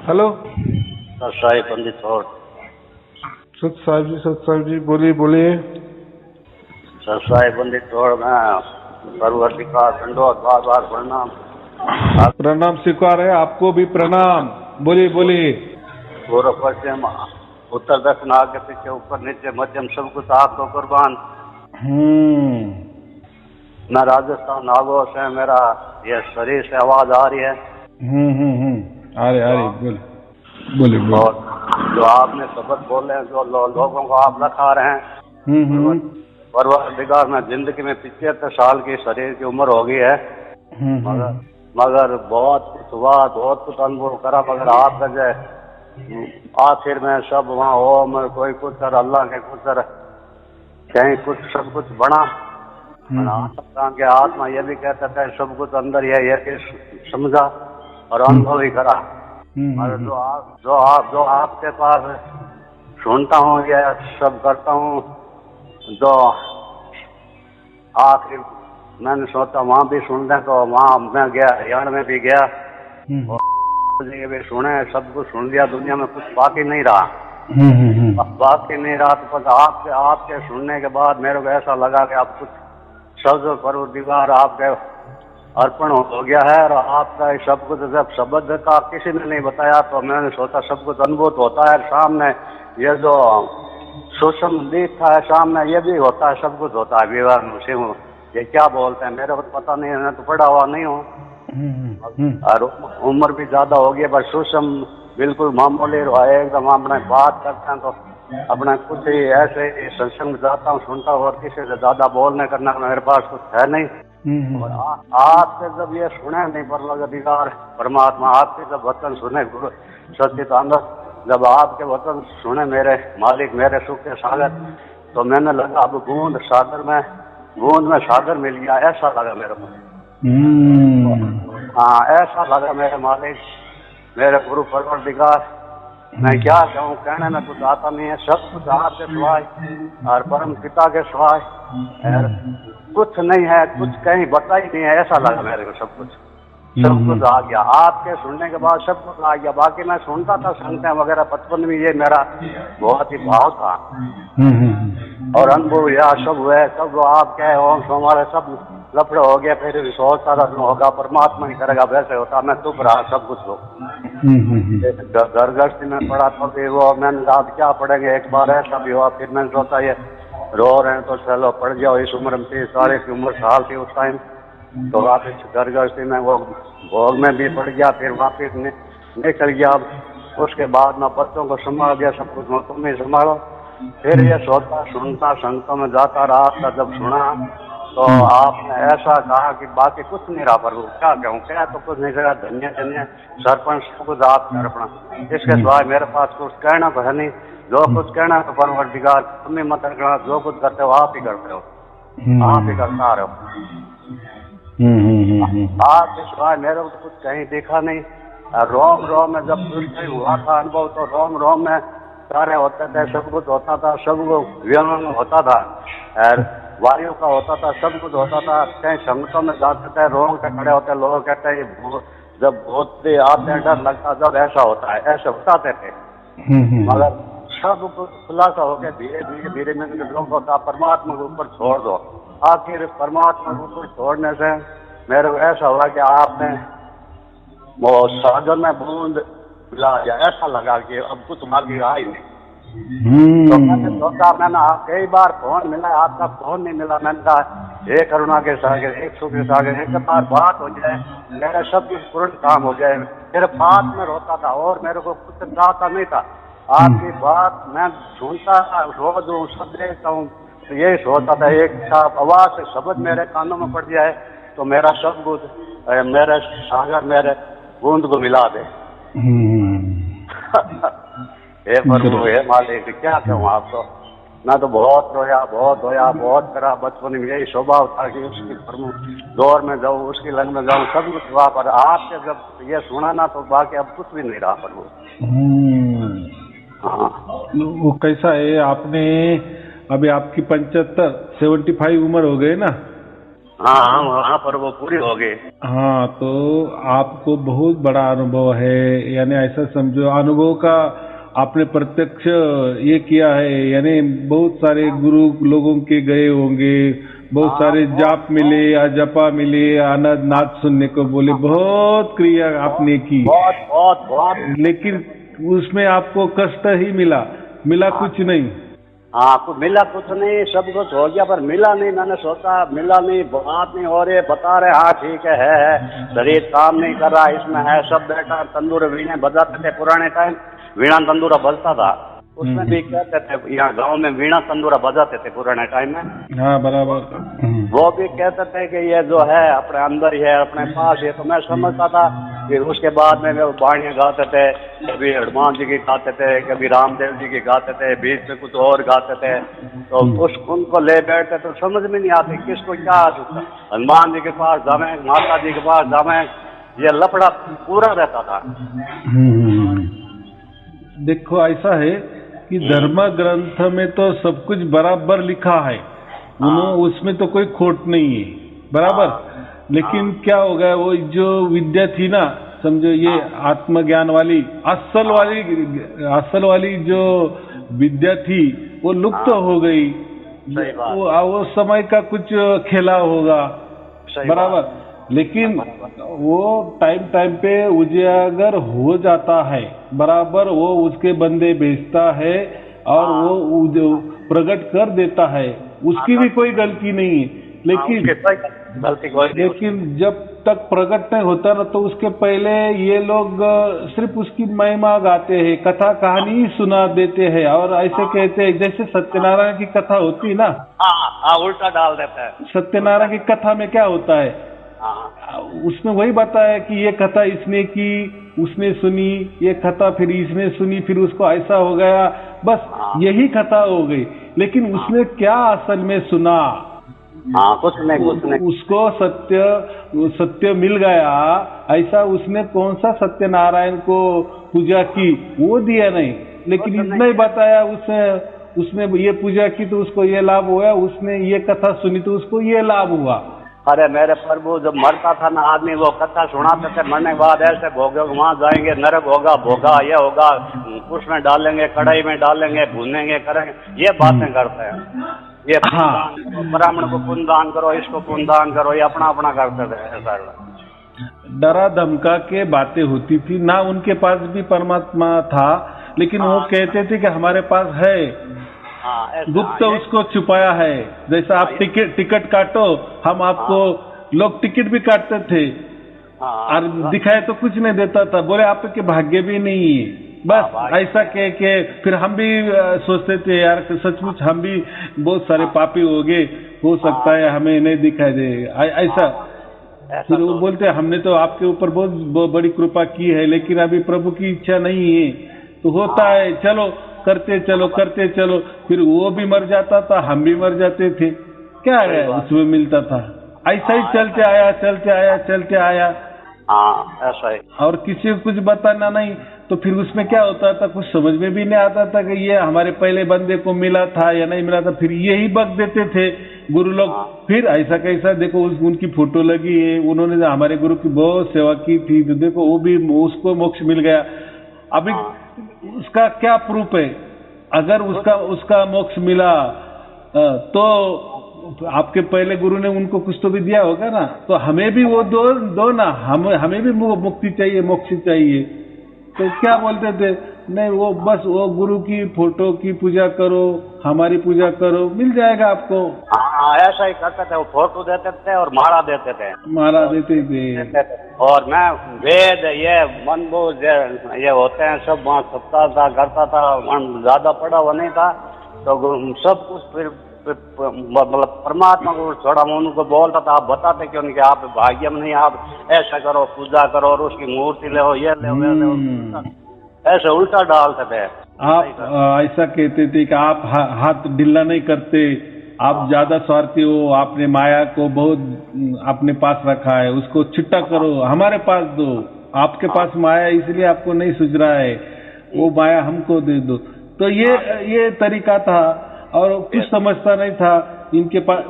Hello Sahib पंडित और सत साहिब जी बोलिए बोलिए। सर साहिब पंडित और मैं परवर्ती का दंडोत बार बार प्रणाम। प्रणाम स्वीकार है, आपको भी प्रणाम। बोलिए बोलिए। पूर्व पश्चिम उत्तर दक्षिण आगे पीछे ऊपर नीचे मध्यम सब कुछ आपको कुर्बान। मैं राजस्थान नागौर से, मेरा ये शरीर से आवाज आ रही है। आ रही बोलिए। और जो आपने शब्द बोले हैं, जो लोगों को आप रखा रहे हैं, परवरदिगार में जिंदगी में 75 साल की शरीर की उम्र हो गई है, मगर बहुत कुछ हुआ, बहुत कुछ अनुभव करा, मगर आप जो आखिर में सब वहाँ हो में कोई कुछ कर अल्लाह के कुछ कर कहीं कुछ सब कुछ बना। के आत्मा ये भी कहता था सब कुछ अंदर ये कि समझा और अनुभव ही करा। और जो आपके पास सुनता हूँ या सब करता हूँ, जो आखिर मैंने सोचा वहाँ भी सुन लें, तो वहाँ मैं गया, हरियाणा में भी गया और ये भी सुने, सब कुछ सुन लिया, दुनिया में कुछ बाकी नहीं रहा। बाकी नहीं रहा तो बस आपके सुनने के बाद मेरे को ऐसा लगा कि आप कुछ शब्द परवरदिगार आपके अर्पण हो गया है। और आपका सब कुछ जब शब्द का किसी ने नहीं बताया तो मैंने सोचा सब कुछ अनुभूत होता है सामने। ये जो सूक्ष्म दिखता है सामने ये भी होता है, सब कुछ होता है। विवाह मुझे हूँ ये क्या बोलते हैं मेरे को तो पता नहीं है, मैं तो पढ़ा हुआ नहीं हूँ और उम्र भी ज्यादा हो गई, बस सूक्ष्म बिल्कुल मामूली एकदम। अपने बात करते हैं तो अपना कुछ ही ऐसे सत्संग जाता हूँ, सुनता हूँ, और किसी से ज्यादा बोलने करना मेरे पास कुछ है नहीं। और आपसे जब ये सुने नहीं परवरदिगार परमात्मा, आपके जब वचन सुने गुरु सच्चिदानंद, जब आपके वचन सुने मेरे मालिक, मेरे सुख के सागर, तो मैंने लगा अब बूंद में सागर मिल गया, ऐसा लगा मेरे को। हाँ ऐसा लगा मेरे मालिक, मेरे गुरु परवरदिगार। मैं क्या कहूँ, कहने में कुछ आता नहीं है, सब कुछ आपके सिवाय और परम पिता के सिवाय कुछ नहीं है, कुछ कहीं बता ही नहीं है, ऐसा लगा मेरे को। सब कुछ आ गया आपके सुनने के बाद, सब कुछ आ गया। बाकी मैं सुनता था संगतें वगैरह बचपन में, ये मेरा बहुत ही भाव था और अनुभव या सब हुए, सब आप क्या ओम हमारे सब लफड़े हो गया, फिर सोच सारा होगा परमात्मा ही करेगा, वैसे होता। मैं चुप रहा, सब कुछ हो घर गृहस्थी में पड़ा तो भी वो मैंने रात क्या पढ़ेंगे, एक बार ऐसा भी हुआ। फिर मैंने सोचा ये रो रहे हैं तो चलो पढ़ जाओ, इस उम्र में 30 की उम्र साल थी उस टाइम, तो वापिस घर गृहस्थी में वो भोग में भी पड़ गया, फिर वापिस निकल गया। उसके बाद मैं बच्चों को संभाल गया, सब कुछ मैं तुम ही संभालो। फिर ये सोचता सुनता संगतों में जाता रहा, आपका जब सुना तो आपने ऐसा कहा कि बाकी कुछ नहीं रहा। प्रभु क्या कहूँ, क्या तो कुछ नहीं रहा। धन्य सरपंच सब कुछ आप अपना, इसके सिवाय मेरे पास कुछ कहना तो है नहीं। जो कुछ कहना तो परवरदिगार तुम ही मत करना, जो कुछ करते हो आप ही करते हो, आप ही करता रहो। आप के सिवाय मेरे को कुछ कहीं देखा नहीं। रोम में जब हुआ था अनुभव, तो रोम में सारे होते थे, सब कुछ होता था, सब व्यंग होता था और वायु का होता था, सब कुछ होता था। कहीं संगतों में जाते थे, रोंग पे खड़े होते, लोग कहते हैं जब बहुत आते हैं डर लगता, जब ऐसा होता है, ऐसे बताते थे। मगर सब कुछ खुलासा हो गया, धीरे लोगों का परमात्मा के ऊपर छोड़ दो। आखिर परमात्मा के ऊपर छोड़ने से मेरे को ऐसा हुआ कि आपने वो सागर में बूंद मिला दिया, ऐसा लगा कि अब कुछ बाकी आ ही नहीं। तो मैंने सोचा, मैंने कई बार फोन मिला, आपका फोन नहीं मिला। मैंने कहा एक करुणा के सागर, एक सुख के सागर, एक बार बात हो जाए, मेरा सब कुछ पूर्ण काम हो जाए। मेरे बात में रोता था और मेरे को कुछ चाहता नहीं था। आपकी बात मैं सुनता था, रोज हूँ, सब देखता हूँ, तो यही सोचता था एक आवाज से शब्द मेरे कानों में पड़ जाए तो मेरा सब कुछ, मेरे सागर, मेरे बूंद को मिला दे। हे प्रभु, हे मालिक, क्या कहूँ आपको। मैं तो बहुत रोया, बहुत करा। बचपन में यही स्वभाव था कि उसकी प्रमुख दौर में जाऊँ, उसकी लंग में जाऊँ, सब कुछ हुआ। पर आपके जब ये सुना ना तो बाकी अब कुछ भी नहीं रहा प्रभु। हाँ, वो कैसा है, आपने अभी आपकी 75 75 उम्र हो गई ना? हाँ वहाँ पर वो पूरी हो गई। हाँ, तो आपको बहुत बड़ा अनुभव है, यानी ऐसा समझो अनुभव का आपने प्रत्यक्ष ये किया है, यानी बहुत सारे गुरु लोगों के गए होंगे, बहुत सारे जाप मिले या जपा मिले, आनंद नाद सुनने को बोले, बहुत क्रिया आपने की, बहुत बहुत बहुत। लेकिन उसमें आपको कष्ट ही मिला कुछ नहीं। हाँ कुछ मिला कुछ नहीं, सब कुछ हो गया पर मिला नहीं। मैंने सोचा मिला नहीं, बात नहीं हो रही, बता रहे हाँ ठीक है, शरीर काम नहीं कर रहा, इसमें है सब बैठा। तंदूर वीणा बजाते थे पुराने टाइम, वीणा तंदूरा बजता था, उसमें भी कहते थे, यहाँ गांव में वीणा तंदूरा बजाते थे पुराने टाइम में। हाँ बराबर। वो भी कहते थे कि ये जो है अपने अंदर ही है, अपने पास है। तो मैं समझता था। फिर उसके बाद में वो बाणियां गाते थे, कभी हनुमान जी की गाते थे, कभी रामदेव जी की गाते थे, बीच में कुछ और गाते थे। तो उनको ले बैठते तो समझ में नहीं आती किसको क्या, हनुमान जी के पास जावे, माता जी के पास जावे, ये लफड़ा पूरा रहता था। देखो ऐसा है कि धर्म ग्रंथ में तो सब कुछ बराबर लिखा है, उसमें तो कोई खोट नहीं है, बराबर। लेकिन क्या हो गया, वो जो विद्या थी ना, समझो ये आत्मज्ञान वाली असल वाली जो विद्या थी वो लुप्त हो गई। वो समय का कुछ खेला होगा, बराबर। लेकिन वो टाइम पे उजागर हो जाता है, बराबर। वो उसके बंदे भेजता है और वो प्रकट कर देता है, उसकी भी कोई गलती नहीं है। लेकिन जब तक प्रकट नहीं होता ना, तो उसके पहले ये लोग सिर्फ उसकी महिमा गाते हैं, कथा कहानी ही सुना देते हैं, और ऐसे कहते हैं जैसे सत्यनारायण की कथा होती ना, उल्टा डाल देता है। सत्यनारायण की कथा में क्या होता है, उसमें वही बताया कि ये कथा इसने की, उसने सुनी, ये कथा फिर इसने सुनी, फिर उसको ऐसा हो गया, बस यही कथा हो गई। लेकिन उसने क्या असल में सुना, कुछ नहीं। उसको सत्य मिल गया, ऐसा उसने कौन सा सत्यनारायण को पूजा की, वो दिया नहीं। लेकिन इतना ही बताया, उसने ये पूजा की तो उसको ये लाभ हुआ, उसने ये कथा सुनी तो उसको ये लाभ हुआ। अरे मेरे प्रभु, जब मरता था ना आदमी, वो कथा सुनाते थे, मरने के बाद ऐसे भोगे, वहाँ जाएंगे, नरक होगा, भोगा ये होगा, उसमें डालेंगे, कढ़ाई में डालेंगे, भूनेंगे, करेंगे, ये बातें करते हैं। ये ब्राह्मण को पुण्य दान करो, इसको पुण्य दान करो, ये अपना अपना करते थे। डरा धमका के बातें होती थी ना, उनके पास भी परमात्मा था, लेकिन वो कहते थे कि हमारे पास है, गुप्त उसको छुपाया है। जैसा आप टिकट काटो, हम आपको लोग टिकट भी काटते थे और दिखाए तो कुछ नहीं देता था, बोले आपके भाग्य भी नहीं है, बस ऐसा कह के फिर हम भी सोचते थे यार सचमुच हम भी बहुत सारे पापी हो गए, हो सकता है हमें नहीं दिखाई दे ऐसा। फिर वो बोलते हमने तो आपके ऊपर बहुत बड़ी कृपा की है, लेकिन अभी प्रभु की इच्छा नहीं है, तो होता है, चलो करते चलो। फिर वो भी मर जाता था, हम भी मर जाते थे, क्या है उसमें मिलता था। ऐसा ही चलते आया। ऐसा ही। और किसी को कुछ बताना नहीं, तो फिर उसमें क्या होता था, कुछ समझ में भी नहीं आता था कि ये हमारे पहले बंदे को मिला था या नहीं मिला था। फिर यही बक देते थे गुरु लोग। फिर ऐसा कैसा, देखो उनकी फोटो लगी है, उन्होंने हमारे गुरु की बहुत सेवा की थी, तो देखो वो भी, उसको मोक्ष मिल गया। अभी उसका क्या प्रूफ है? अगर उसका मोक्ष मिला तो आपके पहले गुरु ने उनको कुछ तो भी दिया होगा ना, तो हमें भी वो दो ना, हमें भी वो मुक्ति चाहिए, मोक्ष चाहिए। तो क्या बोलते थे, नहीं वो बस वो गुरु की फोटो की पूजा करो, हमारी पूजा करो, मिल जाएगा आपको। ऐसा ही करते थे, वो फोटो देते थे और माला देते थे। और मैं वेद ये मनबूझ ये होते हैं सब सप्ताह करता था, ज्यादा पढ़ा हुआ नहीं था, तो सब कुछ फिर मतलब परमात्मा को थोड़ा उनको बोलता था, आप बताते क्यों नहीं कि आप भाग्य में नहीं, आप ऐसा करो, पूजा करो और उसकी मूर्ति ले, ये ले, ऐसे उल्टा डालते थे। आप ऐसा कहते थे कि आप हाथ ढीला नहीं करते, आप ज्यादा स्वार्थी हो, आपने माया को बहुत अपने पास रखा है, उसको छुट्टा करो, हमारे पास दो, आपके पास माया इसलिए आपको नहीं सूझ रहा है, वो माया हमको दे दो। तो ये तरीका था, और कुछ समझता नहीं था। इनके पास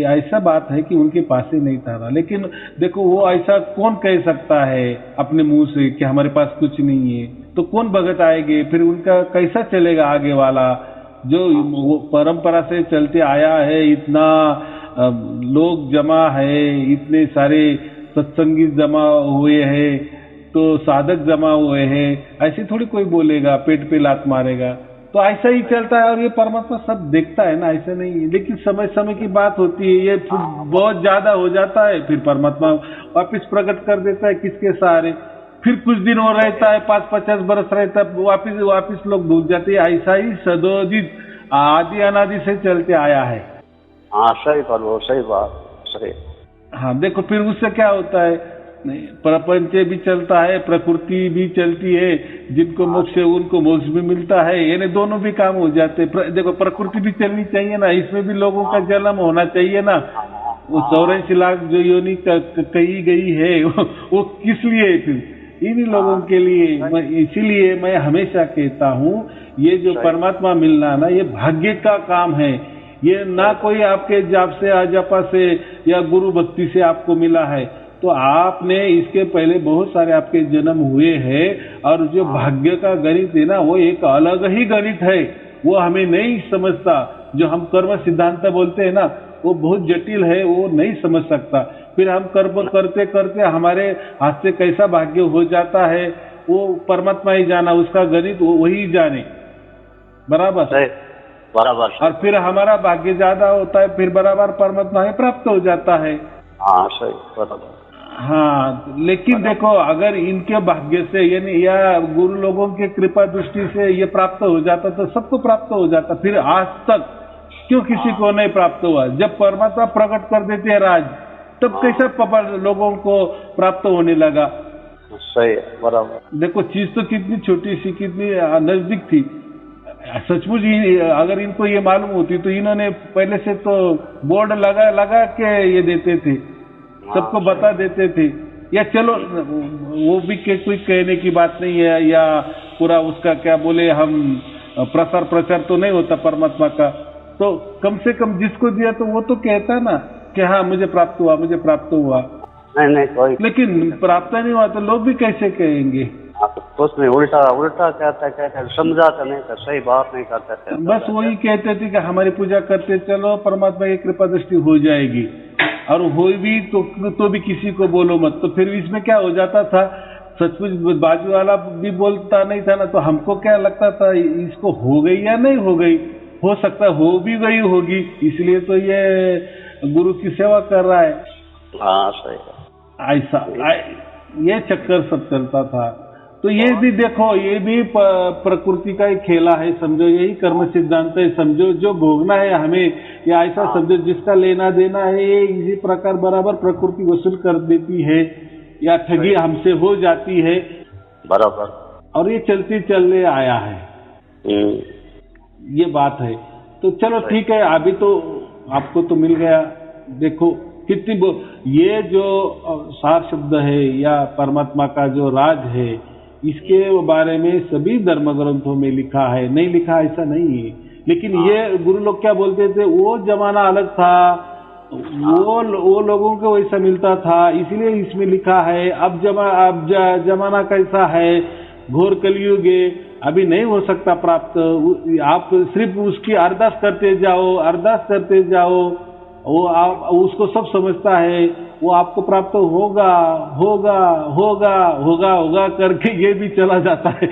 ऐसा बात है कि उनके पास ही नहीं था, लेकिन देखो वो ऐसा कौन कह सकता है अपने मुंह से कि हमारे पास कुछ नहीं है, तो कौन भगत आएंगे, फिर उनका कैसा चलेगा आगे वाला जो वो परंपरा से चलते आया है। इतना लोग जमा है, इतने सारे सत्संगी जमा हुए हैं, तो साधक जमा हुए हैं, ऐसे थोड़ी कोई बोलेगा पेट पे लात मारेगा। तो ऐसा ही चलता है और ये परमात्मा सब देखता है ना, ऐसा नहीं है। लेकिन समय समय की बात होती है, ये बहुत ज्यादा हो जाता है, फिर परमात्मा वापिस प्रकट कर देता है किसके सहारे, फिर कुछ दिन और रहता है, 5-50 बरस रहता है, वापिस लोग भूल जाते हैं। ऐसा ही सदोदित आदि अनादि से चलते आया है। हाँ सही बात, सही बात, सही। हाँ देखो फिर उससे क्या होता है, प्रपंच भी चलता है, प्रकृति भी चलती है, जिनको मोक्ष है उनको मोक्ष भी मिलता है, यानी दोनों भी काम हो जाते हैं। देखो प्रकृति भी चलनी चाहिए ना, इसमें भी लोगों का जन्म होना चाहिए ना। वो 84 लाख जो योनि कही गई है वो किस लिए, फिर इन्हीं लोगों के लिए। इसीलिए मैं हमेशा कहता हूँ ये जो परमात्मा मिलना ना, ये भाग्य का काम है। ये ना कोई आपके जाप से अजपा से या गुरु भक्ति से आपको मिला है, तो आपने इसके पहले बहुत सारे आपके जन्म हुए हैं, और जो भाग्य का गणित है ना, वो एक अलग ही गणित है, वो हमें नहीं समझता। जो हम कर्म सिद्धांत बोलते हैं ना, वो बहुत जटिल है, वो नहीं समझ सकता। फिर हम कर्म करते करते हमारे हाथ से कैसा भाग्य हो जाता है, वो परमात्मा ही जाना, उसका गणित वही जाने। बराबर बराबर। और फिर हमारा भाग्य ज्यादा होता है, फिर बराबर परमात्मा में प्राप्त हो जाता है। हाँ सही, बराबर। हाँ लेकिन देखो अगर इनके भाग्य से यानी या गुरु लोगों के कृपा दृष्टि से ये प्राप्त हो जाता तो सबको प्राप्त हो जाता। फिर आज तक क्यों किसी को नहीं प्राप्त हुआ? जब परमात्मा प्रकट कर देते हैं राज, तब कैसा लोगों को प्राप्त होने लगा? सही है, बराबर। देखो चीज तो कितनी छोटी सी, कितनी नजदीक थी। सचमुच ही अगर इनको ये मालूम होती तो इन्होंने पहले से तो बोर्ड लगा के ये देते थे, सबको बता देते थे। या चलो वो भी कोई कहने की बात नहीं है, या पूरा उसका क्या बोले हम प्रचार तो नहीं होता परमात्मा का, तो कम से कम जिसको दिया तो वो तो कहता ना कि हाँ मुझे प्राप्त हुआ, मुझे प्राप्त हुआ। नहीं कोई, लेकिन प्राप्त नहीं हुआ तो लोग भी कैसे कहेंगे? कुछ नहीं, उल्टा कहते, समझाते नहीं था, सही बात नहीं करते थे। बस वही कहते थे कि हमारी पूजा करते चलो, परमात्मा की कृपा दृष्टि हो जाएगी, और हो भी तो भी किसी को बोलो मत। तो फिर इसमें क्या हो जाता था, सचमुच बाजू वाला भी बोलता नहीं था ना, तो हमको क्या लगता था इसको हो गई या नहीं हो गई, हो सकता हो भी गई होगी, इसलिए तो ये गुरु की सेवा कर रहा है। हाँ सही, ऐसा ये चक्कर सब चलता था। तो ये भी देखो, ये भी प्रकृति का एक खेला है, समझो, यही कर्म सिद्धांत है, समझो। जो भोगना है हमें, या ऐसा समझो जिसका लेना देना है, ये इसी प्रकार बराबर प्रकृति वसूल कर देती है, या ठगी हमसे हो जाती है, बराबर। और ये चलते चलने आया है, ये बात है। तो चलो ठीक है, अभी तो आपको तो मिल गया। देखो कितनी ये जो सार शब्द है या परमात्मा का जो राज है, इसके बारे में सभी धर्म ग्रंथों में लिखा है, नहीं लिखा ऐसा नहीं है। लेकिन ये गुरु लोग क्या बोलते थे, वो जमाना अलग था, वो लोगों को वैसा मिलता था, इसलिए इसमें लिखा है। अब जमाना कैसा है, घोर कलयुग है, अभी नहीं हो सकता प्राप्त। आप सिर्फ उसकी अरदास करते जाओ, वो आप उसको सब समझता है, वो आपको प्राप्त होगा होगा होगा होगा होगा करके ये भी चला जाता है।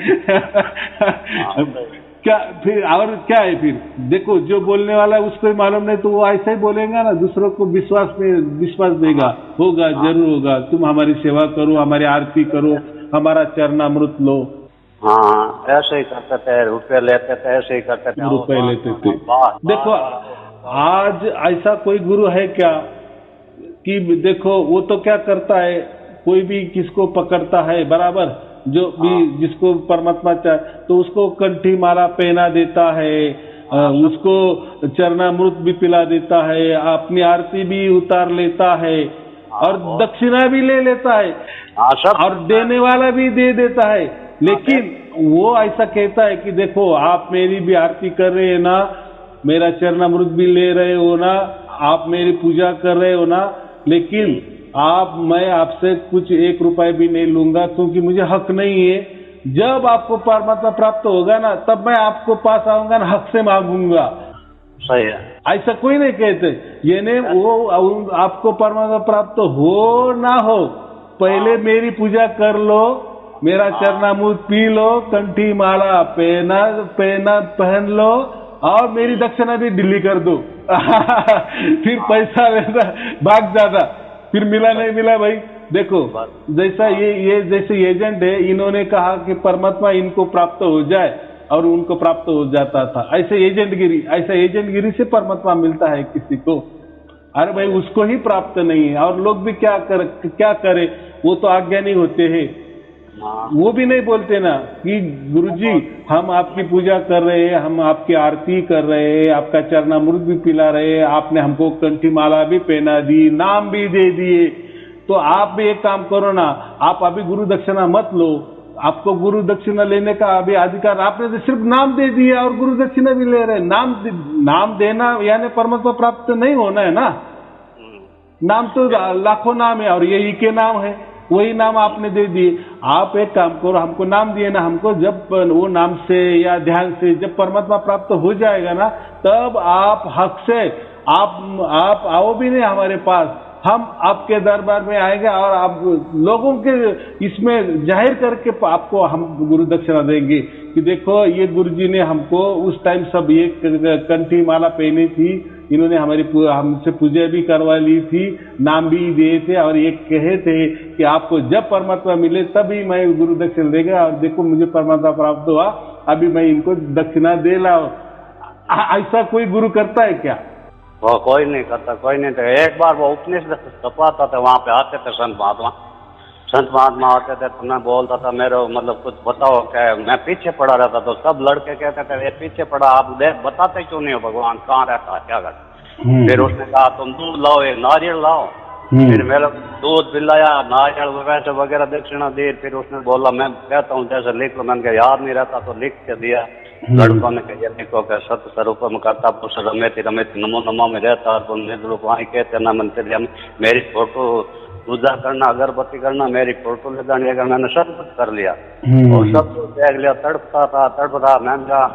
क्या फिर और क्या है? फिर देखो जो बोलने वाला है उसको ही मालूम नहीं, तो वो ऐसा ही बोलेगा ना, दूसरों को विश्वास देगा, होगा जरूर होगा, तुम हमारी सेवा करो, हमारी आरती करो, हमारा चरणामृत लो। हाँ ऐसे ही करते थे, रुपये लेते थे, ऐसे ही करते थे, रुपये लेते थे। देखो आज ऐसा कोई गुरु है क्या कि देखो वो तो क्या करता है, कोई भी किसको पकड़ता है बराबर, जो भी जिसको परमात्मा चाहे तो उसको कंठी माला पहना देता है, उसको चरणामृत भी पिला देता है, अपनी आरती भी उतार लेता है, और दक्षिणा भी ले लेता है, और देने वाला भी दे देता है। लेकिन वो ऐसा कहता है कि देखो आप मेरी भी आरती कर रहे हैं ना, मेरा चरणामृत भी ले रहे हो ना, आप मेरी पूजा कर रहे हो ना, लेकिन मैं आपसे कुछ 1 रुपए भी नहीं लूंगा, क्योंकि मुझे हक नहीं है। जब आपको परमात्मा प्राप्त होगा ना, तब मैं आपको पास आऊंगा ना, हक से मांगूंगा। सही है। ऐसा कोई नहीं कहते, ये नहीं वो आपको परमात्मा प्राप्त हो ना हो, पहले मेरी पूजा कर लो, मेरा चरणामृत पी लो, कंठी माला पहन लो, और मेरी दक्षिणा भी ढीली कर दो। फिर पैसा वैसा भाग जाता, फिर मिला नहीं मिला भाई। देखो जैसा ये जैसे एजेंट है, इन्होंने कहा कि परमात्मा इनको प्राप्त हो जाए और उनको प्राप्त हो जाता था। ऐसा एजेंटगिरी से परमात्मा मिलता है किसी को? अरे भाई उसको ही प्राप्त नहीं है, और लोग भी क्या करे, वो तो अज्ञानी होते हैं। वो भी नहीं बोलते ना कि गुरुजी हम आपकी पूजा कर रहे हैं, हम आपकी आरती कर रहे हैं, आपका चरणामृत भी पिला रहे हैं, आपने हमको कंठी माला भी पहना दी, नाम भी दे दिए, तो आप भी एक काम करो ना, आप अभी गुरु दक्षिणा मत लो। आपको गुरु दक्षिणा लेने का अभी अधिकार, आपने तो सिर्फ नाम दे दिया और गुरु दक्षिणा भी ले रहे। नाम देना यानी परमात्मा प्राप्त नहीं होना है ना। नाम तो लाखों नाम है और यही के नाम है, वही नाम आपने दे दिए। आप एक काम करो, हमको नाम दिए ना, हमको जब वो नाम से या ध्यान से जब परमात्मा प्राप्त हो जाएगा ना, तब आप हक से आप आओ भी नहीं हमारे पास, हम आपके दरबार में आएंगे और आप लोगों के इसमें जाहिर करके आपको हम गुरु दक्षिणा देंगे कि देखो ये गुरुजी ने हमको उस टाइम सब ये कंठी माला पहनी थी, इन्होंने हमसे पूजा भी करवा ली थी, नाम भी दिए थे, और ये कहे थे कि आपको जब परमात्मा मिले तभी मैं गुरु दक्षिणा देगा, और देखो मुझे परमात्मा प्राप्त हुआ, अभी मैं इनको दक्षिणा दे लाऊं। ऐसा कोई गुरु करता है क्या? वो कोई नहीं करता, कोई नहीं। तो एक बार वो उपनिषद छपाता था, वहाँ पे आते थे संत महात्मा आते थे, तो मैं बोलता था मेरे मतलब कुछ बताओ क्या, मैं पीछे पड़ा रहता, तो सब लड़के कहते थे ये पीछे पड़ा, आप बताते क्यों नहीं हो भगवान कहाँ रहता है, क्या करता। फिर उसने कहा तुम दूध लाओ, एक नारियल लाओ, फिर मेरा दूध पिलाया, नारियल वैसे वगैरह दक्षिणा दी। फिर उसने बोला मैं कहता हूँ जैसे लिख लो, मैंने कहा याद नहीं रहता तो लिख के दिया। लड़कों ने कहा लिखो के सत्य स्वरूपम करता पुरुष रमेति रमेति नमो नमो में रहता, और निद्रूप वहीं कहते ना मंत्र, मेरी फोटो पूजा करना, अगरबत्ती करना, मेरी फोटो ले जाने का, मैंने सब कुछ कर लिया और सब कुछ देख लिया। तड़पता था। मैंने कहा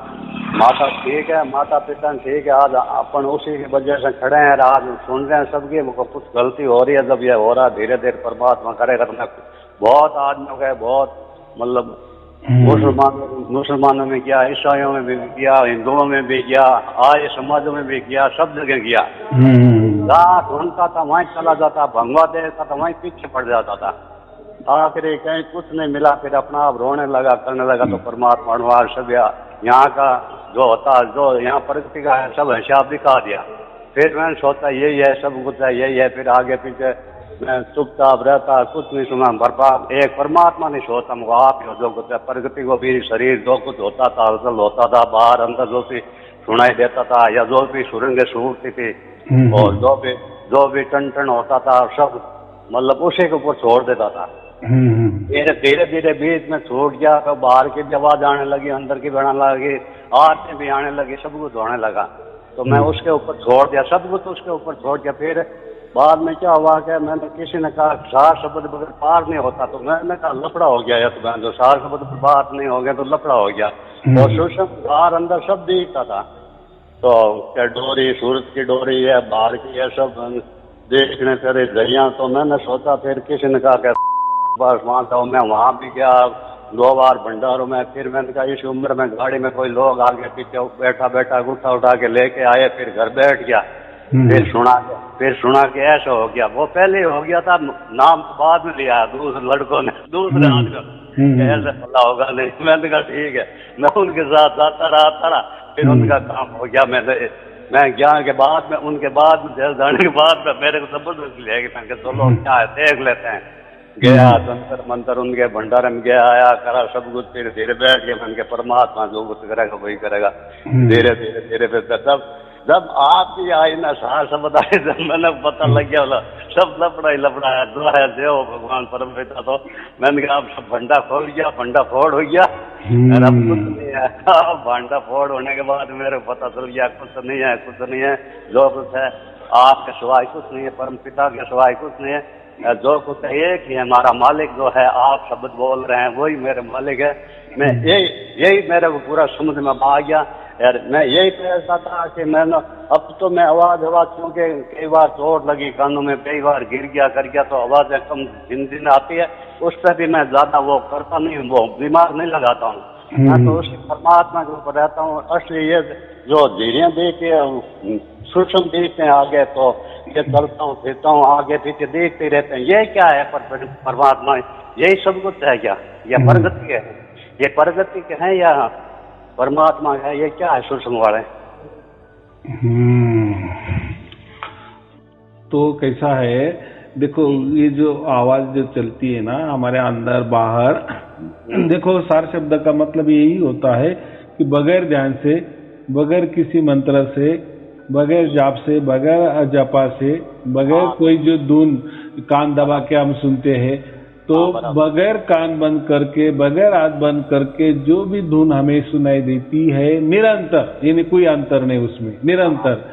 माता ठीक है, माता पिता ठीक है, आज अपन उसी की वजह से खड़े हैं, आज सुन रहे हैं सबकी वो कुछ गलती हो रही है, जब ये हो रहा है धीरे धीरे परमात्मा करेगा। तो मैं बहुत आदमियों का बहुत मतलब मुसलमानों में किया, ईसाइयों में भी किया, हिंदुओं में भी किया, आर्य समाजों में भी किया, सब जगह किया। जहाँ ढूंढता था वहीं चला जाता, भंगवा देखता था वहीं पीछे पड़ जाता था। आखिर कहीं कुछ नहीं मिला, फिर अपना आप रोने लगा, करने लगा। तो परमात्मा अनुवार सब यहाँ का जो होता, जो यहाँ प्रगति का है, सब हिसाब दिखा दिया। फिर मैंने सोचा यही है, सब कुछ है, यही है। फिर आगे पीछे मैं चुपचाप रहता, कुछ नहीं सुना, बर्बाद। एक परमात्मा नहीं सोचता, मुझे आप जो कुछ है, प्रगति को भी शरीर जो कुछ होता था, हलचल होता था, बाहर अंदर जो भी सुनाई देता था, या जो भी सुरंगें सूटती थी, और जो भी टन होता था, सब मतलब उसी के ऊपर छोड़ देता था। धीरे धीरे बीच में छूट गया, तो बाहर की भी आवाज आने लगी, अंदर की बढ़ने लगी, आरती भी आने लगी, सब कुछ होने लगा। तो मैं उसके ऊपर छोड़ दिया, सब कुछ उसके ऊपर छोड़ दिया। फिर बाद में क्या हुआ कि मैंने किसी ने कहा सार शब्द बगैर पार नहीं होता, तो मैंने कहा लफड़ा हो गया, या तो मैं जो सार शब्द बात नहीं हो गया तो लफड़ा हो गया। और सूक्ष्म बाहर अंदर सब दिखता था, तो क्या डोरी सूरज की डोरी है, बाहर की है, सब देखने तेरे जरिया। तो मैंने सोचा, फिर किसी ने कहा कि बस वहाँ जाओ, मैं वहाँ भी गया 2 बार भंडारों में। फिर मैंने कहा इस उम्र में गाड़ी में कोई लोग आगे पीछे बैठा उठा के लेके आए, फिर घर बैठ गया। फिर सुना के ऐसा हो गया, वो पहले हो गया था, नाम तो बाद में लिया दूसरे लड़कों ने, दूसरे आदमी ऐसे भला होगा नहीं। मैंने कहा ठीक है, मैं उनके साथ जाता रहा। फिर उनका काम हो गया। मैं ज्ञान के बाद में, उनके बाद में जेल जाने के बाद में मेरे को जबरदस्ती ले गए, मैंने चलो क्या है देख लेते हैं। गया जंतर मंतर उनके भंडारे में गया, आया करा सब कुछ। फिर धीरे बैठ गया, मैंने परमात्मा जो कुछ करेगा वही करेगा। धीरे धीरे जब आपकी आई ना सार शब्द आए, जब मैंने पता लग गया बोला सब लपड़ा है, जो है देव भगवान परम पिता। तो मैंने कहा आप सब भंडा खोल गया, भंडा फोड़ हो गया। मेरा कुछ नहीं है। भांडा फोड़ होने के बाद मेरे पता चल गया कुछ नहीं है, कुछ नहीं है, जो कुछ है आपके सिवाय कुछ नहीं है, परम पिता के सिवाय कुछ नहीं है, जो कुछ है एक ही हमारा मालिक जो है, आप शब्द बोल रहे हैं वही मेरे मालिक है। मैं यही मेरे को पूरा समुद्र में आ गया यार। मैं यही कहता था कि मैंने अब तो मैं आवाज क्योंकि कई बार चोट लगी कानों में, कई बार गिर गया कर गया तो आवाजें कम दिन दिन आती है, उस पर भी मैं ज्यादा वो करता नहीं, वो बीमार नहीं लगाता हूँ। मैं तो उसी परमात्मा के ऊपर रहता हूँ। असली ये जो धीरे देख के सूक्ष्म देखते हैं आगे, तो ये चलता हूँ फिरता हूँ आगे पीछे देखते रहते हैं, ये क्या है परमात्मा, यही सब कुछ है क्या? ये प्रगति है, ये प्रगति के है या परमात्मा है, ये क्या है सूक्ष्म वाले? तो कैसा है देखो, ये जो आवाज जो चलती है ना हमारे अंदर बाहर, देखो सार शब्द का मतलब यही होता है कि बगैर ध्यान से, बगैर किसी मंत्र से, बगैर जाप से, बगैर जपा से, बगैर कोई जो धुन कान दबा के हम सुनते हैं, तो बगैर कान बंद करके, बगैर आंख बंद करके जो भी धुन हमें सुनाई देती है निरंतर, यानी कोई अंतर नहीं उसमें, निरंतर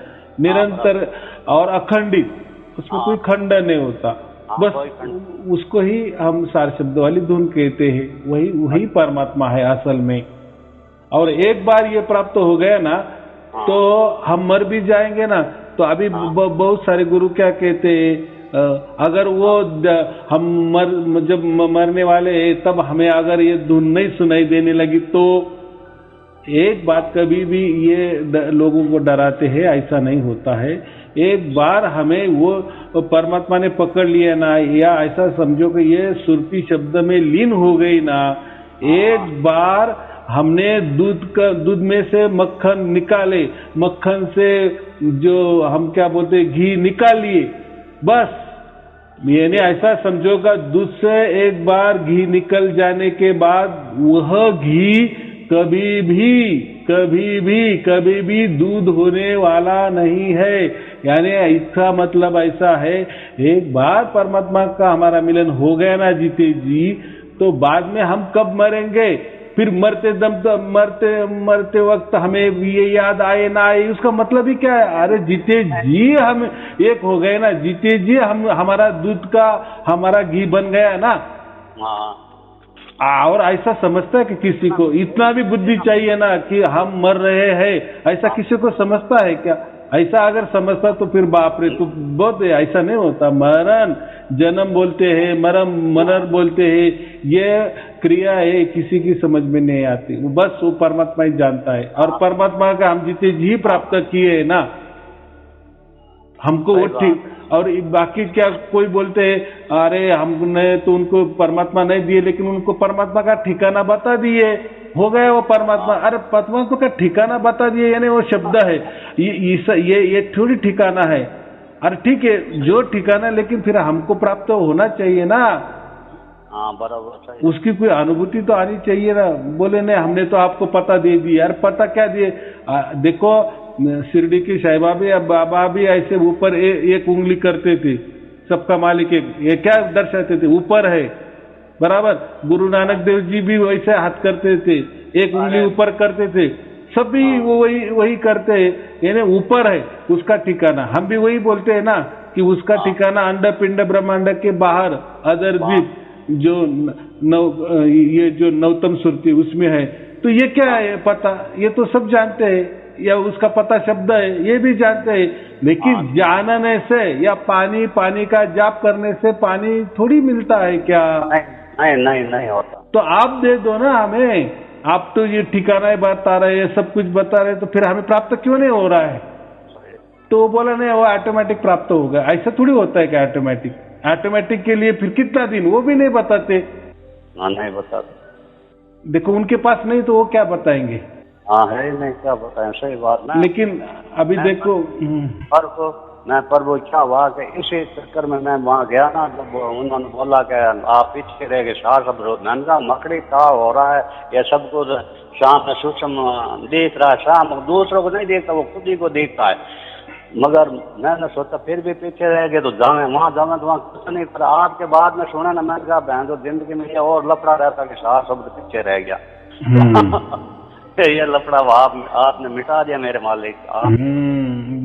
निरंतर और अखंडित, उसमें कोई खंड नहीं होता, बस उसको ही हम सार शब्द वाली धुन कहते हैं। वही परमात्मा है असल में। और एक बार ये प्राप्त हो गया ना तो हम मर भी जाएंगे ना, तो अभी बहुत सारे गुरु क्या कहते हैं, अगर वो हम जब मरने वाले हैं तब हमें अगर ये धुन नहीं सुनाई देने लगी तो, एक बात कभी भी ये लोगों को डराते हैं, ऐसा नहीं होता है। एक बार हमें वो परमात्मा ने पकड़ लिया ना, या ऐसा समझो कि ये सुरती शब्द में लीन हो गई ना, एक बार हमने दूध में से मक्खन निकाले, मक्खन से जो हम क्या बोलते हैं घी निकाल लिए, बस यानी ऐसा समझोगा दूध से एक बार घी निकल जाने के बाद वह घी कभी भी दूध होने वाला नहीं है। यानी इसका मतलब ऐसा है, एक बार परमात्मा का हमारा मिलन हो गया ना जीते जी, तो बाद में हम कब मरेंगे, फिर मरते वक्त हमें ये याद आए ना आए, उसका मतलब ही क्या है? अरे जीते जी हम एक हो गए ना, जीते जी हम हमारा दूध का हमारा घी बन गया ना। और ऐसा समझता है कि किसी को इतना भी बुद्धि चाहिए ना कि हम मर रहे हैं, ऐसा किसी को समझता है क्या? ऐसा अगर समझता तो फिर बाप रे, तो बहुत ऐसा नहीं होता। मरण जन्म बोलते हैं, मरण बोलते हैं, ये क्रिया है किसी की समझ में नहीं आती, बस वो परमात्मा ही जानता है। और परमात्मा का हम जितने जी प्राप्त किए है ना, हमको वो ठीक। और बाकी क्या कोई बोलते हैं अरे हमने तो उनको परमात्मा नहीं दिए, लेकिन उनको परमात्मा का ठिकाना बता दिए, हो गया वो परमात्मा। अरे परमात्मा का ठिकाना बता दिए, यानी वो शब्द है, ये थोड़ी ठिकाना है। अरे ठीक है जो ठिकाना, लेकिन फिर हमको प्राप्त होना चाहिए ना। बराबर, उसकी कोई अनुभूति तो आनी चाहिए ना। बोले नहीं हमने तो आपको पता दे दिया, यार पता क्या दिए? देखो शिरडी की साईं बाबा भी ऐसे ऊपर एक उंगली करते थे, सबका मालिक एक, ये क्या दर्शाते थे? ऊपर है, बराबर। गुरु नानक देव जी भी वैसे हाथ करते थे, एक उंगली ऊपर करते थे, सभी वो वही करते हैं, यानी ऊपर है उसका ठिकाना। हम भी वही बोलते हैं ना कि उसका ठिकाना अंड पिंड ब्रह्मांड के बाहर अदर द्वीप जो ये जो नवतम सुरती उसमें है। तो ये क्या है पता? ये तो सब जानते हैं, या उसका पता शब्द है ये भी जानते हैं, लेकिन जानने से या पानी का जाप करने से पानी थोड़ी मिलता है क्या? नहीं होता। तो आप दे दो ना हमें, आप तो ये ठिकाना बता रहे हैं, सब कुछ बता रहे हैं, तो फिर हमें प्राप्त क्यों नहीं हो रहा है? तो वो बोला नहीं वो ऑटोमेटिक प्राप्त होगा। ऐसा थोड़ी होता है क्या ऑटोमेटिक के लिए फिर कितना दिन, वो भी नहीं बताते। नहीं बताते। देखो उनके पास नहीं तो वो क्या बताएंगे? है नहीं, क्या बताएं, सही बात ना। लेकिन अभी देखो पर वो क्या हुआ कि इसी चक्कर में मैं वहाँ गया ना, जब उन्होंने बोला कि आप पीछे रह गए, सार सब मैंने कहा मकड़ी का हो रहा है, ये सब कुछ शाम में सूक्ष्म देख रहा है, शाम दूसरों को नहीं देखता, वो खुद ही को देखता है। मगर मैंने सोचा फिर भी पीछे रह गए तो जावे वहाँ तो वहाँ कुछ नहीं। पर आपके बाद में सुना ना, मैंने कहा बहन तो जिंदगी में ये और लफड़ा रहता कि सार शब्द पीछे रह गया। ये लफड़ा आपने मिटा दिया मेरे मालिक।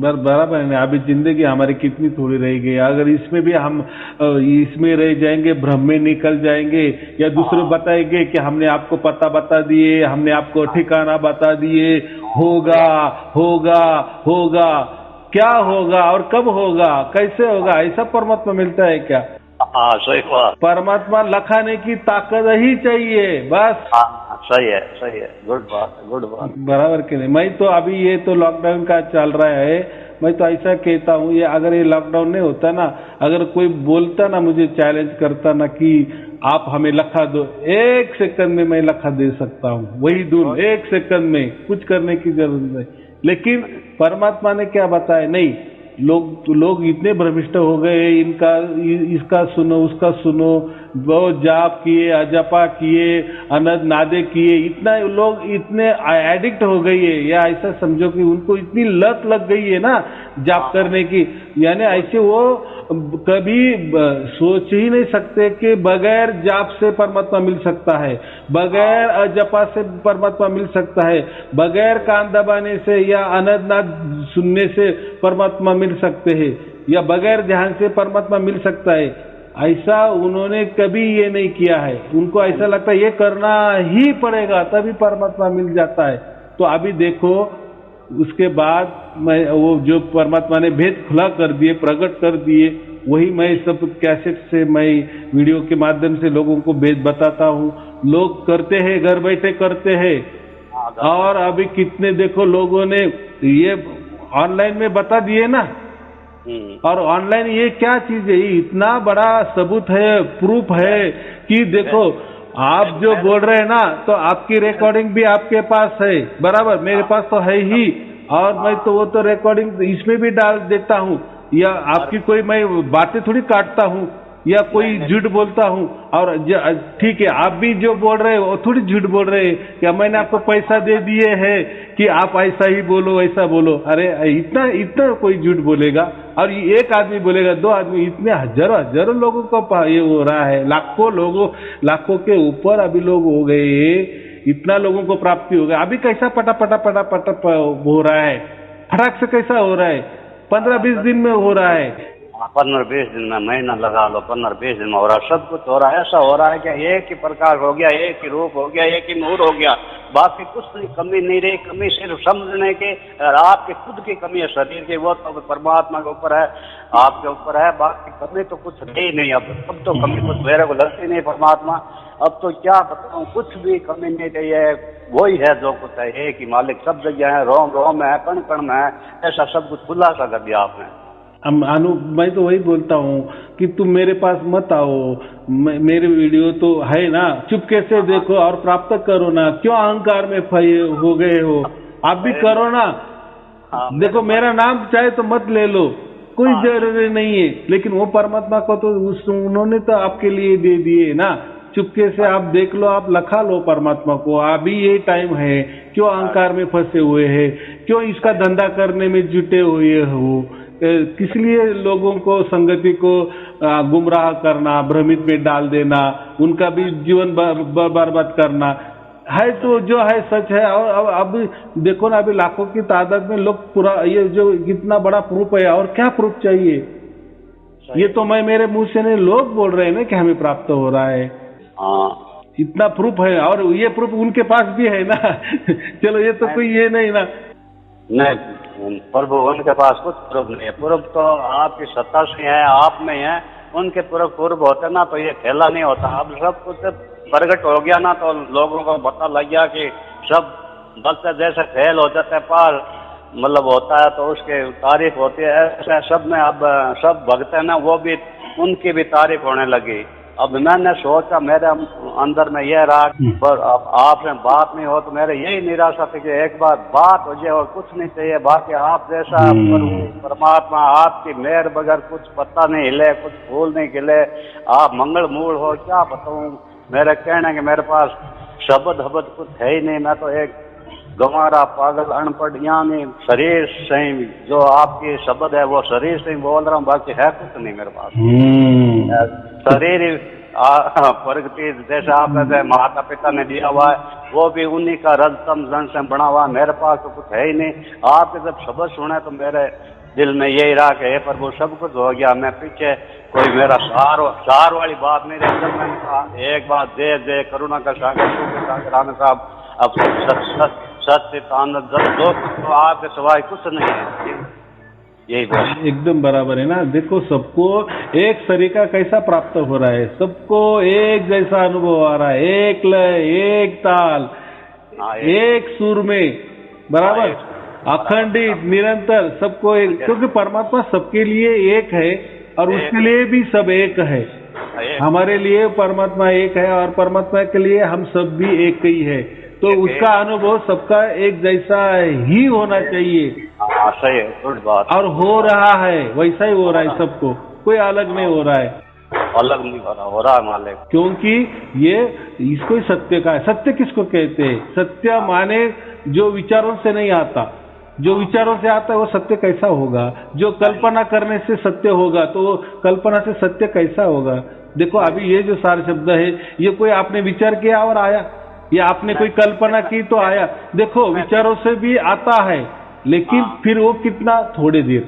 बराबर है। अभी जिंदगी हमारी कितनी थोड़ी रह गई, अगर इसमें भी हम इसमें रह जाएंगे, भ्रम में निकल जाएंगे, या दूसरे बताएंगे कि हमने आपको पता बता दिए, हमने आपको ठिकाना बता दिए, होगा होगा होगा, क्या होगा और कब होगा, कैसे होगा, ऐसा परमात्मा मिलता है क्या? हाँ सही बात। परमात्मा लखाने की ताकत ही चाहिए बस। सही है, गुड बात। बराबर के नहीं। मैं तो अभी ये तो लॉकडाउन का चल रहा है, मैं तो ऐसा कहता हूँ, ये अगर ये लॉकडाउन नहीं होता ना, अगर कोई बोलता ना, मुझे चैलेंज करता ना कि आप हमें लखा दो, 1 सेकंड में मैं लखा दे सकता हूँ, वही दूं 1 सेकंड में, कुछ करने की जरूरत नहीं। लेकिन परमात्मा ने क्या बताया? नहीं, लोग इतने भ्रमिष्ट हो गए, इसका सुनो उसका सुनो, वो जाप किए, अजपा किए, अनद नादे किए, इतना लोग इतने एडिक्ट हो गई है, या ऐसा समझो कि उनको इतनी लत लग गई है ना जाप करने की, यानी ऐसे वो कभी सोच ही नहीं सकते कि बगैर जाप से परमात्मा मिल सकता है, बगैर अजपा से परमात्मा मिल सकता है, बगैर कान दबाने से या अनद नाद सुनने से परमात्मा मिल सकते हैं, या बगैर ध्यान से परमात्मा मिल सकता है। ऐसा उन्होंने कभी ये नहीं किया है। उनको ऐसा लगता है ये करना ही पड़ेगा तभी परमात्मा मिल जाता है। तो अभी देखो, उसके बाद मैं वो जो परमात्मा ने भेद खुला कर दिए, प्रकट कर दिए, वही मैं सब कैसेट से, मैं वीडियो के माध्यम से लोगों को भेद बताता हूँ। लोग करते हैं, घर बैठे करते हैं। और अभी कितने देखो लोगों ने ये ऑनलाइन में बता दिए ना, और ऑनलाइन ये क्या चीज है, इतना बड़ा सबूत है, प्रूफ है कि देखो आप जो बोल रहे हैं ना, तो आपकी रिकॉर्डिंग भी आपके पास है, बराबर, मेरे पास तो है ही, और मैं तो वो तो रिकॉर्डिंग इसमें भी डाल देता हूँ, या आपकी कोई मैं बातें थोड़ी काटता हूँ या कोई झूठ बोलता हूँ। और ठीक है, आप भी जो बोल रहे हो वो थोड़ी झूठ बोल रहे हैं कि मैंने आपको पैसा दे दिए हैं कि आप ऐसा ही बोलो, ऐसा बोलो। अरे इतना कोई झूठ बोलेगा? और एक आदमी बोलेगा, 2 आदमी, इतने हजारों लोगों को ये हो रहा है, लाखों के ऊपर अभी लोग हो गए, इतना लोगों को प्राप्ति हो गया। अभी कैसा पटा हो रहा है, फटाक से कैसा हो रहा है, 15-20 दिन में हो रहा है। 15-20 दिन में, महीना लगा लो, 15-20 दिन में हो रहा है। सब कुछ हो रहा है, ऐसा हो रहा है कि एक ही प्रकाश हो गया, एक ही रूप हो गया, एक ही नूर हो गया, बाकी कुछ नहीं, कमी नहीं रही। कमी सिर्फ समझने के, आपके खुद की कमी है शरीर की, वो तो परमात्मा के ऊपर है, आपके ऊपर है, बाकी कमी तो कुछ रही नहीं। अब तो कमी कुछ मेरे को लगती नहीं परमात्मा। अब तो क्या बताऊं, कुछ भी कमी नहीं रही है, वही है जो कुछ है, एक ही मालिक सब जगह है, रोम रोम में है, कण कण में है, ऐसा सब कुछ खुलासा कर दिया आपने। मैं तो वही बोलता हूँ कि तुम मेरे पास मत आओ, मेरे वीडियो तो है ना, चुपके से देखो और प्राप्त करो ना, क्यों अहंकार में हो गए हो? आप भी करो ना। देखो, मेरा नाम चाहे तो मत ले लो, कोई जरूरी नहीं है, लेकिन वो परमात्मा को तो उन्होंने तो आपके लिए दे दिए ना। चुपके से आप देख लो, आप लखा लो परमात्मा को, अभी ये टाइम है, क्यों अहंकार में फंसे हुए हैं, क्यों इसका धंधा करने में जुटे हुए हो, किस लिए लोगों को, संगति को गुमराह करना, भ्रमित में डाल देना, उनका भी जीवन बर्बाद करना है। तो जो है सच है। और अब देखो ना, अभी लाखों की तादाद में लोग पूरा, ये जो कितना बड़ा प्रूफ है, और क्या प्रूफ चाहिए? ये तो मैं मेरे मुंह से नहीं, लोग बोल रहे हैं ना कि हमें प्राप्त हो रहा है, इतना प्रूफ है, और ये प्रूफ उनके पास भी है ना। चलो, ये तो कोई ये नहीं ना। नहीं प्रभु, उनके पास कुछ प्रूफ नहीं है। प्रूफ तो आपकी सत्ता से है, आप में है। उनके पूर्व होते ना तो ये खेला नहीं होता। अब सब कुछ प्रकट हो गया ना, तो लोगों को पता लग गया कि सब भक्त जैसे फेल हो जाते हैं, पार मतलब होता है तो उसके तारीफ होती है, ऐसे सब में अब सब भक्त है ना, वो भी उनकी भी तारीफ होने लगी। अब मैंने सोचा, मेरे अंदर में यह रहा, पर अब आपने बात नहीं हो तो मेरे यही निराशा थी कि एक बार बात हो जाए और कुछ नहीं चाहिए। बाकी आप जैसा परमात्मा, आपकी मेहर बगैर कुछ पत्ता नहीं हिले, कुछ फूल नहीं खिले, आप मंगल मूल हो, क्या बताऊं। मेरे कहने के मेरे पास शब्द हबद कुछ है ही नहीं। मैं तो एक गंवारा, पागल, अनपढ़, यानी शरीर से ही जो आपकी शब्द है वो शरीर से ही बोल रहा हूँ, बाकी है कुछ नहीं मेरे पास। शरीर प्रगति जैसा आपने माता पिता ने दिया हुआ है वो भी उन्हीं का रजतम जन से बना हुआ। मेरे पास तो कुछ है ही नहीं। आपके जब शब्द सुने तो मेरे दिल में यही रहा कि हे प्रभु सब कुछ हो गया, मैं पीछे कोई मेरा सार वाली बात नहीं रही। जब मैंने कहा एक बात जय जय करुणा का सागर राणा साहब अब सत्य आनंद तो आपके सिवाय कुछ नहीं है। यही बात एकदम बराबर है ना। देखो सबको एक सरीका कैसा प्राप्त हो रहा है, सबको एक जैसा अनुभव आ रहा है, एक लय एक ताल एक सुर में बराबर अखंडित निरंतर सबको एक, क्योंकि परमात्मा सबके लिए एक है और उसके लिए भी सब एक है। हमारे लिए परमात्मा एक है और परमात्मा के लिए हम सब भी एक ही है, तो उसका अनुभव सबका एक जैसा ही होना चाहिए। सही है, गुड बात। और हो रहा है वैसा ही हो रहा है, सबको कोई अलग नहीं हो रहा है, अलग नहीं हो रहा है मालिक। क्योंकि ये इसको ही सत्य का है। सत्य किसको कहते हैं? सत्य माने जो विचारों से नहीं आता, जो विचारों से आता है वो सत्य कैसा होगा? जो कल्पना करने से सत्य होगा तो वो कल्पना से सत्य कैसा होगा? देखो अभी ये जो सारे शब्द है ये कोई आपने विचार किया और आया, या आपने कोई कल्पना की तो आया। देखो विचारों से भी आता है लेकिन फिर वो कितना, थोड़ी देर।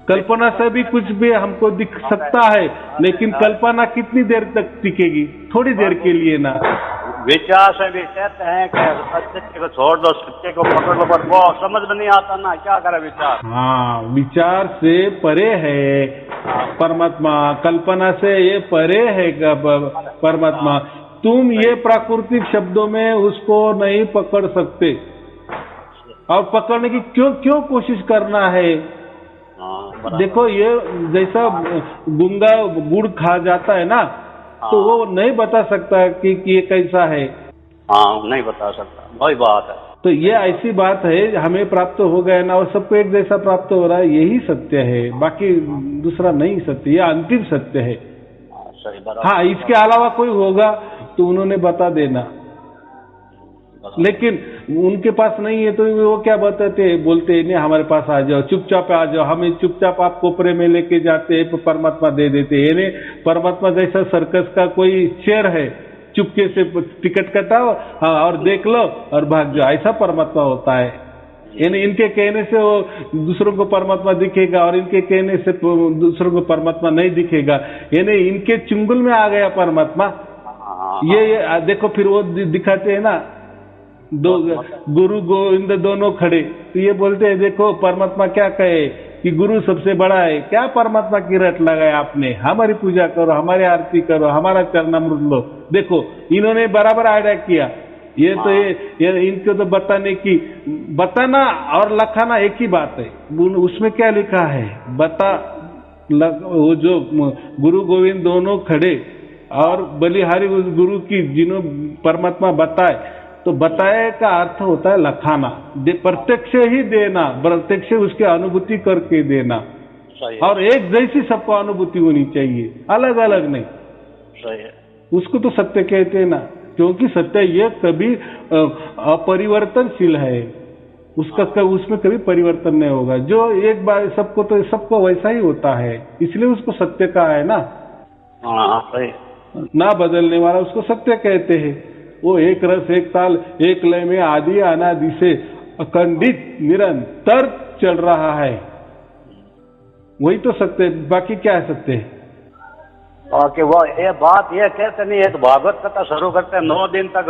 कल्पना से भी कुछ भी हमको दिख सकता है लेकिन कल्पना कितनी देर तक टिकेगी? थोड़ी देर के लिए ना। विचार से भी कहते हैं कि सत्य को छोड़ दो सत्य को पकड़ लो, पर वो समझ में नहीं आता ना, क्या करे विचार। हाँ, विचार से परे है परमात्मा, कल्पना से ये परे है परमात्मा। तुम ये प्राकृतिक शब्दों में उसको नहीं पकड़ सकते और पकड़ने की क्यों कोशिश करना है? देखो ये जैसा गुंगा गुड़ खा जाता है ना, तो वो नहीं बता सकता कि ये कैसा है। हाँ, नहीं बता सकता, वही बात है। तो ये ऐसी बात है, हमें प्राप्त हो गया ना और सबको एक जैसा प्राप्त हो रहा है, यही सत्य है, बाकी दूसरा नहीं सत्य, ये अंतिम सत्य है। हाँ, इसके अलावा कोई होगा तो उन्होंने बता देना, लेकिन उनके पास नहीं है तो वो क्या बताते, बोलते नहीं हमारे पास आ जाओ, चुपचाप आ जाओ, हमें चुपचाप आप कोपरे में लेके जाते हैं, परमात्मा दे देते हैं। परमात्मा जैसा सर्कस का कोई शेर है, चुपके से टिकट कटाओ हाँ और देख लो और भाग जाओ, ऐसा परमात्मा होता है। यानी इनके कहने से वो दूसरों को परमात्मा दिखेगा और इनके कहने से दूसरों को परमात्मा नहीं दिखेगा, यानी इनके चुंगल में आ गया परमात्मा। ये देखो फिर वो दिखाते हैं ना, दो गुरु गोविंद दोनों खड़े, तो ये बोलते हैं देखो परमात्मा क्या कहे कि गुरु सबसे बड़ा है, क्या परमात्मा की रट लगाए आपने, हमारी पूजा करो, हमारी आरती करो, हमारा चरणामृत लो। देखो इन्होंने बराबर आइडिया किया। ये तो ये इनको तो बताना और लखाना एक ही बात है। उसमें क्या लिखा है वो जो गुरु गोविंद दोनों खड़े और बलिहारी उस गुरु की जिन्हों परमात्मा बताए, तो बताए का अर्थ होता है लखाना, प्रत्यक्ष ही देना, प्रत्यक्ष उसकी अनुभूति करके देना, और एक जैसी सबको अनुभूति होनी चाहिए, अलग अलग नहीं। सही है। उसको तो सत्य कहते हैं ना, क्योंकि सत्य ये कभी अपरिवर्तनशील है, उसमें कभी परिवर्तन नहीं होगा। जो एक बार सबको वैसा ही होता है, इसलिए उसको सत्य कहा है ना। सही। ना बदलने वाला उसको सत्य कहते हैं। वो एक रस एक ताल एक लय में आदि अनादि से अखंडित निरंतर चल रहा है, वही तो सत्य, बाकी क्या है सत्य? और कि वो ये बात ये कहते नहीं है, तो भागवत कथा शुरू करते हैं 9 दिन तक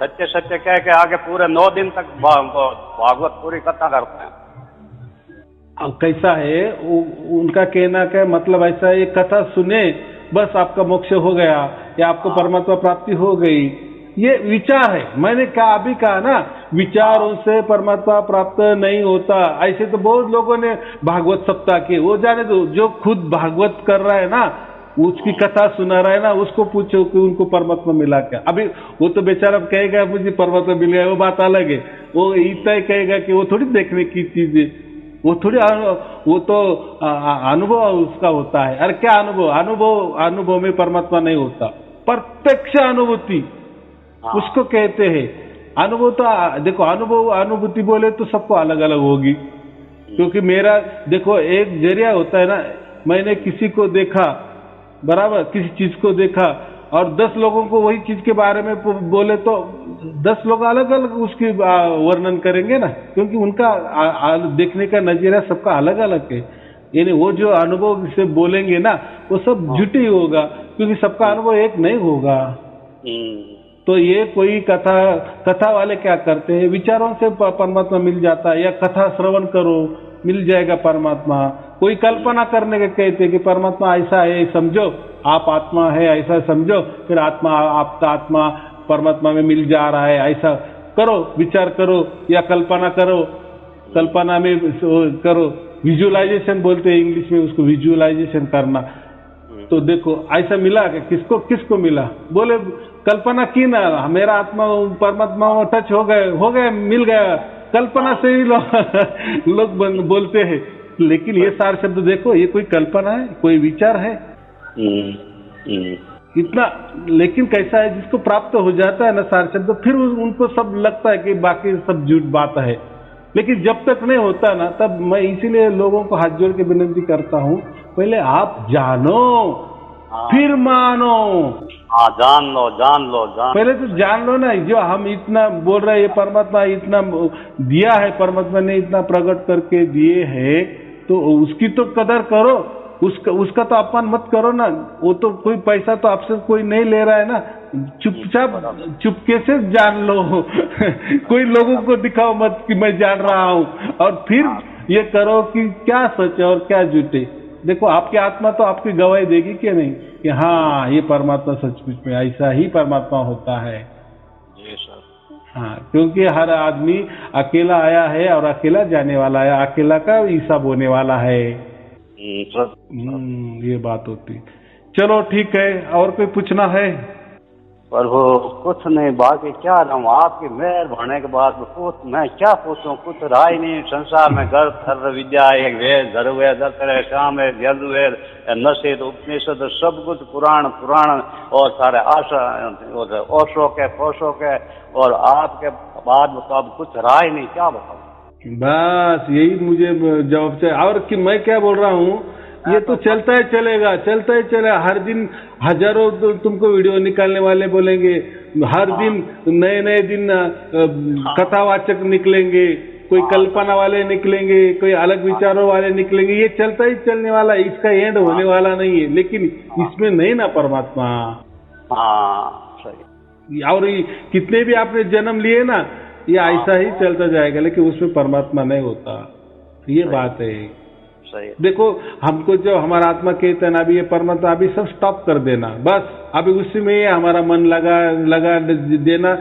सत्य सत्य कह के आगे पूरे 9 दिन तक भागवत पूरी कथा करते हैं। अब कैसा है उनका कहना क्या मतलब, ऐसा है कथा सुने बस आपका मोक्ष हो गया या आपको परमात्मा प्राप्ति हो गई, ये विचार है। मैंने अभी कहा ना, विचारों से परमात्मा प्राप्त नहीं होता। ऐसे तो बहुत लोगों ने भागवत सप्ताह के, वो जाने दो, जो खुद भागवत कर रहा है ना, उसकी कथा सुना रहा है ना, उसको पूछो कि उनको परमात्मा मिला क्या। अभी वो तो बेचारा कहेगा मुझे परमात्मा मिल गया, वो बात अलग है। वो इतना ही कहेगा कि वो थोड़ी देखने की चीज है, वो तो अनुभव उसका होता है। अरे क्या अनुभव में परमात्मा नहीं होता, प्रत्यक्ष अनुभूति उसको कहते हैं। अनुभव तो देखो, अनुभूति बोले तो सबको अलग अलग होगी, क्योंकि मेरा देखो एक जरिया होता है ना, मैंने किसी को देखा बराबर, किसी चीज को देखा और 10 लोगों को वही चीज के बारे में बोले तो 10 लोग अलग अलग उसकी वर्णन करेंगे ना, क्योंकि उनका देखने का नजरिया सबका अलग अलग है। यानी वो जो अनुभव से बोलेंगे ना वो सब झूठी होगा, क्योंकि सबका अनुभव एक नहीं होगा। तो ये कोई कथा वाले क्या करते हैं, विचारों से परमात्मा मिल जाता है, या कथा श्रवण करो मिल जाएगा परमात्मा। कोई कल्पना करने के कहते हैं कि परमात्मा ऐसा है समझो, आप आत्मा है ऐसा समझो, फिर आत्मा आपका आत्मा परमात्मा में मिल जा रहा है, ऐसा करो, विचार करो या कल्पना करो, कल्पना में करो, विजुअलाइजेशन बोलते हैं इंग्लिश में उसको, विजुअलाइजेशन करना। तो देखो ऐसा मिला कि किसको मिला, बोले कल्पना की ना, मेरा आत्मा परमात्मा टच हो गए मिल गया, कल्पना से ही लोग बोलते हैं। लेकिन ये सार शब्द देखो, ये कोई कल्पना है, कोई विचार है इतना। लेकिन कैसा है, जिसको प्राप्त हो जाता है ना सार शब्द, फिर उनको सब लगता है कि बाकी सब झूठ बात है। लेकिन जब तक नहीं होता ना, तब मैं इसीलिए लोगों को हाथ जोड़ के विनती करता हूँ, पहले आप जानो फिर मानो। जान लो पहले तो जान लो ना, जो हम इतना बोल रहे हैं परमात्मा इतना दिया है, परमात्मा ने इतना प्रकट करके दिए है, तो उसकी तो कदर करो, उसका तो अपमान मत करो ना। वो तो कोई पैसा तो आपसे कोई नहीं ले रहा है ना, चुपचाप चुपके से जान लो कोई लोगों को दिखाओ मत कि मैं जान रहा हूँ, और फिर ये करो कि क्या सच और क्या झूठे। देखो आपकी आत्मा तो आपकी गवाही देगी कि नहीं कि हाँ ये परमात्मा सचमुच में ऐसा ही परमात्मा होता है। जी सर। हाँ, क्योंकि हर आदमी अकेला आया है और अकेला जाने वाला है, अकेला का हिसाब होने वाला है। ये बात होती। चलो ठीक है, और कोई पूछना है? पर वो कुछ नहीं, बाकी क्या रहूं, आपकी मेहर होने के बाद कुछ मैं क्या पूछूं, कुछ रहा ही नहीं संसार में। घर सर्व विद्या एक वेद, धर्वेद, अतरे श्याम वेद, यजुर्वेद, नसीद, उपनिषद, सब कुछ पुराण और सारे आशा ओशो के पोशो के, और आपके बाद तो अब कुछ रहा ही नहीं, क्या बताऊं। बस यही मुझे जवाब चाहिए। और कि मैं क्या बोल रहा हूँ, ये तो चलता ही चलेगा। हर दिन हजारों तुमको वीडियो निकालने वाले बोलेंगे, हर दिन नए दिन कथावाचक निकलेंगे, कोई कल्पना वाले निकलेंगे, कोई अलग विचारों वाले निकलेंगे। ये चलता ही चलने वाला है, इसका एंड होने वाला नहीं है। लेकिन इसमें नहीं ना परमात्मा। सही। और कितने भी आपने जन्म लिए ना, ये ऐसा ही चलता जाएगा, लेकिन उसमें परमात्मा नहीं होता। ये बात है। सही। देखो हमको जो हमारा आत्मा कहते हैं ना, अभी ये परमात्मा अभी सब स्टॉप कर देना, बस अभी उसी में हमारा मन लगा देना,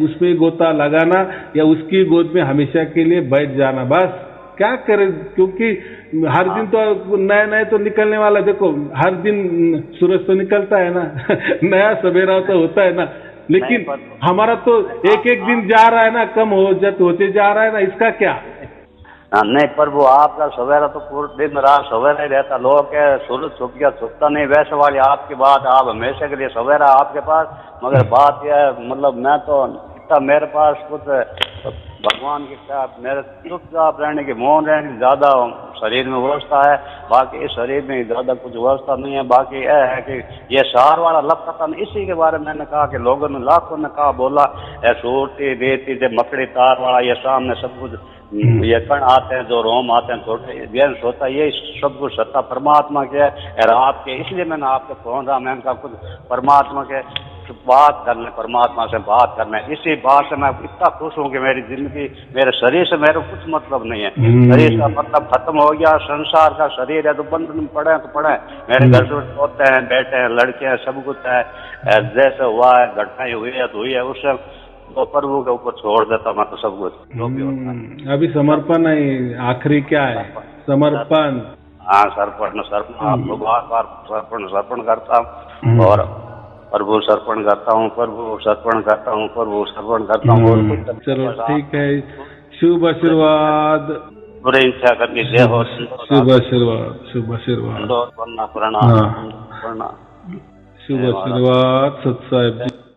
उसमें गोता लगाना, या उसकी गोद में हमेशा के लिए बैठ जाना, बस। क्या करें, क्योंकि हर दिन तो नया तो निकलने वाला। देखो हर दिन सूरज तो निकलता है ना नया सवेरा तो होता है ना, लेकिन हमारा तो एक दिन जा रहा है ना, कम होते जा रहा है ना, इसका क्या। नहीं प्रभु, आपका सवेरा तो पूरे दिन रात सवेरा ही रहता। लोग के सूरज छुप गया छुपता नहीं, वैसे वाली आपकी बात, आप हमेशा के लिए सवेरा आपके पास। मगर बात यह है, मतलब मैं तो इतना मेरे पास कुछ भगवान की मेरे चुपचाप रहने की, मौन रहने की ज्यादा शरीर में व्यवस्था है, बाकी इस शरीर में ज्यादा कुछ व्यवस्था नहीं है। बाकी यह है कि ये सार वाला लपकता नहीं, इसी के बारे में मैंने कहा कि लोगों ने लाखों ने कहा बोला, सूरती देती से मकड़ी तार वाला, ये सामने सब कुछ ये कण आते हैं, जो रोम आते हैं, छोटे व्यंश होता है, ये सब कुछ सत्ता परमात्मा के है और आपके। इसलिए मैंने आपके फोन रहा, मैंने कहा कुछ परमात्मा के बात करने, परमात्मा से बात करने। इसी बात से मैं इतना खुश हूँ कि मेरी जिंदगी, मेरे शरीर से मेरे कुछ मतलब नहीं है। शरीर का मतलब खत्म हो गया, संसार का शरीर है तो बंधन में पड़े तो पड़े। मेरे घर से होते हैं, बेटे हैं, लड़के हैं, सब कुछ है, जैसे हुआ है, घटनाएं हुई है तो हुई है, उससे तो प्रभु के ऊपर छोड़ देता मैं तो सब कुछ जो भी होता है। अभी समर्पण है, आखिरी क्या है, समर्पण। हाँ सर्पण आपको बार सर्पण करता हूँ, और प्रभु सर्पण करता हूँ, प्रभु सर्पण करता हूँ, प्रभु सर्पण करता हूँ। चलो ठीक है, शुभ आशीर्वाद, बुरी इच्छा करनी जय हो। शुभ आशीर्वाद, प्रणाम। शुभ आशीर्वाद, सत साहिब।